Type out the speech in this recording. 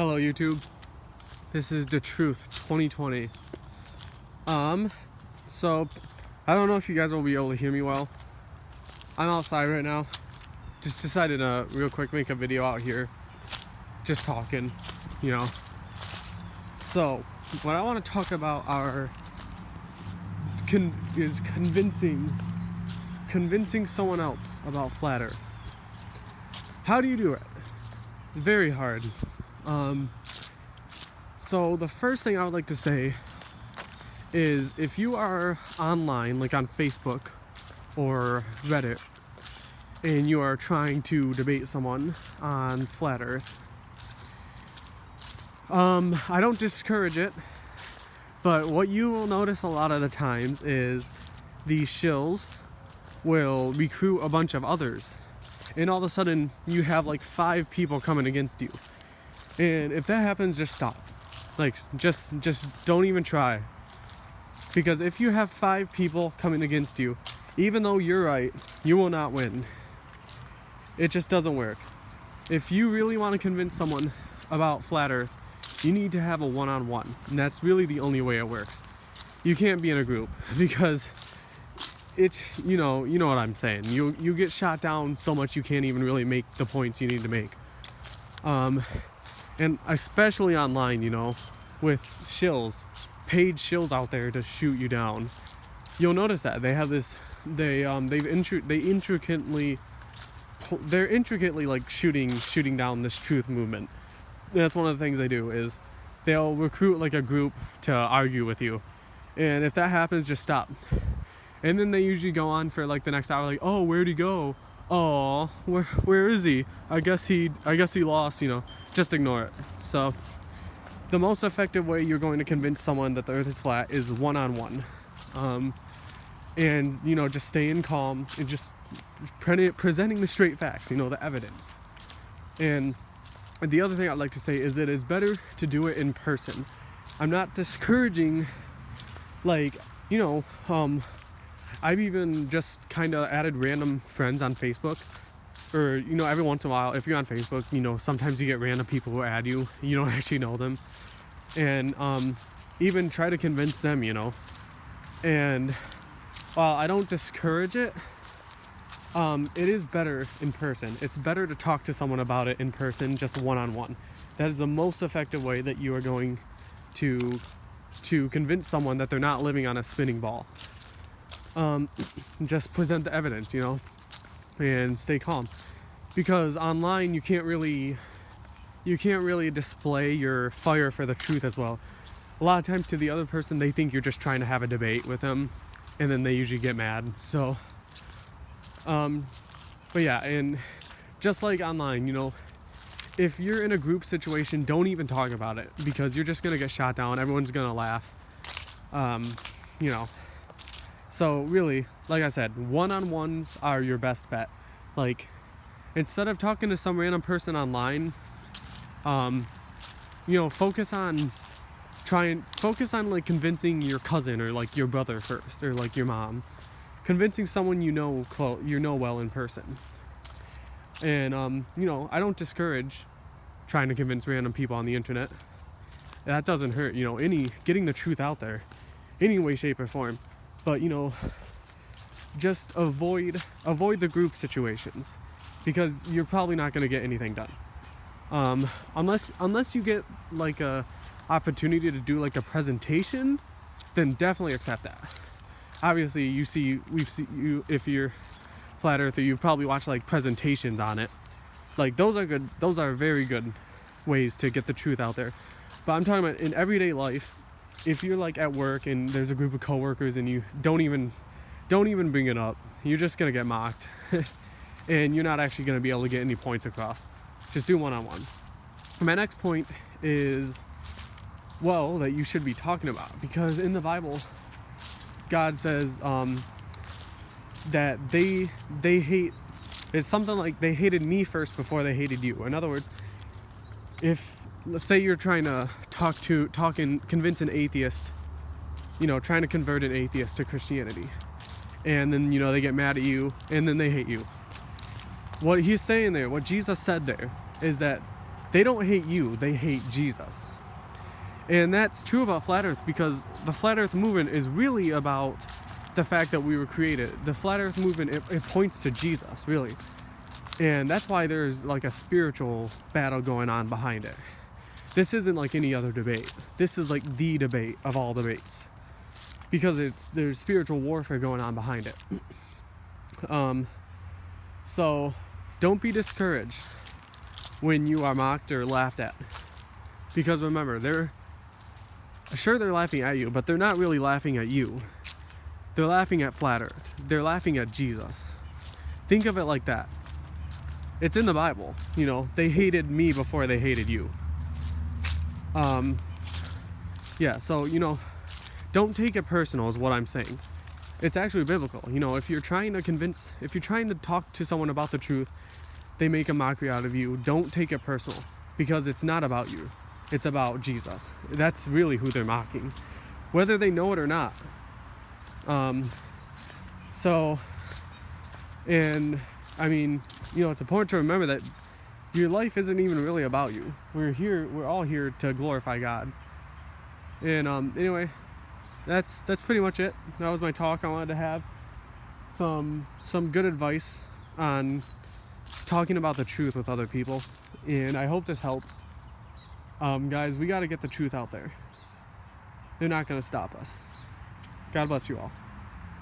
Hello YouTube, this is the Truth 2020. So I don't know if you guys will be able to hear me well. I'm outside right now. Just decided to real quick make a video out here, just talking, you know. So what I want to talk about is convincing someone else about flat Earth. How do you do it? It's very hard. So the first thing I would like to say is, if you are online, like on Facebook or Reddit, and you are trying to debate someone on flat Earth, I don't discourage it, but what you will notice a lot of the times is these shills will recruit a bunch of others, and all of a sudden you have like 5 people coming against you. And if that happens, just stop. Like, just don't even try. Because if you have 5 people coming against you, even though you're right, you will not win. It just doesn't work. If you really want to convince someone about flat Earth, you need to have a one-on-one, and that's really the only way it works. You can't be in a group, because you know what I'm saying. You get shot down so much you can't even really make the points you need to make. And especially online, you know, with shills, paid shills out there to shoot you down. You'll notice that they have this. They're intricately like shooting down this truth movement. And that's one of the things they do, is they'll recruit like a group to argue with you. And if that happens, just stop. And then they usually go on for like the next hour, like, oh, where'd he go? Oh, where is he? I guess he lost, you know. Just ignore it. So the most effective way you're going to convince someone that the Earth is flat is one-on-one. And, you know, just staying calm and just presenting the straight facts, you know, the evidence. And the other thing I'd like to say is that it's better to do it in person. I'm not discouraging, like, you know, I've even just kind of added random friends on Facebook. Or, you know, every once in a while, if you're on Facebook, you know, sometimes you get random people who add you. You don't actually know them. And even try to convince them, you know. And while I don't discourage it, it is better in person. It's better to talk to someone about it in person, just one-on-one. That is the most effective way that you are going to convince someone that they're not living on a spinning ball. Just present the evidence, you know, and stay calm. Because online you can't really display your fire for the truth as well. A lot of times to the other person, they think you're just trying to have a debate with them, and then they usually get mad. So but yeah, and just like online, you know, if you're in a group situation, don't even talk about it, because you're just gonna get shot down. Everyone's gonna laugh. You know, so really, like I said, one-on-ones are your best bet. Like, instead of talking to some random person online, you know, focus on like convincing your cousin or like your brother first, or like your mom. Convincing someone you know well in person. And you know, I don't discourage trying to convince random people on the internet. That doesn't hurt, you know, getting the truth out there, any way, shape, or form. But, you know, just avoid the group situations, because you're probably not going to get anything done. Unless you get like a opportunity to do like a presentation, then definitely accept that. Obviously, if you're flat earther, you've probably watched like presentations on it. Like, those are good. Those are very good ways to get the truth out there. But I'm talking about in everyday life. If you're like at work and there's a group of coworkers and you don't even bring it up, you're just gonna get mocked. And you're not actually gonna be able to get any points across. Just do one-on-one. My next point is, well, that you should be talking about, because in the Bible, God says that they hate. It's something like they hated me first before they hated you. In other words, let's say you're trying to talk and convince an atheist, you know, trying to convert an atheist to Christianity, and then, you know, they get mad at you, and then they hate you. What he's saying there, what Jesus said there, is that They don't hate you, they hate Jesus. And that's true about Flat Earth, because the Flat Earth movement is really about the fact that we were created. The Flat Earth movement, it points to Jesus, really. And that's why there's like a spiritual battle going on behind it. This isn't like any other debate. This is like the debate of all debates, because there's spiritual warfare going on behind it. So don't be discouraged when you are mocked or laughed at, because remember, they're laughing at you, but they're not really laughing at you. They're laughing at Flat Earth. They're laughing at Jesus. Think of it like that. It's in the Bible. You know, they hated me before they hated you. Yeah, so, you know, don't take it personal is what I'm saying. It's actually biblical. You know, if you're trying to talk to someone about the truth, they make a mockery out of you, don't take it personal, because it's not about you. It's about Jesus. That's really who they're mocking, whether they know it or not. And I mean, you know, it's important to remember that your life isn't even really about you. We're all here to glorify God. And anyway, that's pretty much it. That was my talk. I wanted to have some good advice on talking about the truth with other people, and I hope this helps. Guys, we got to get the truth out there. They're not going to stop us. God bless you all.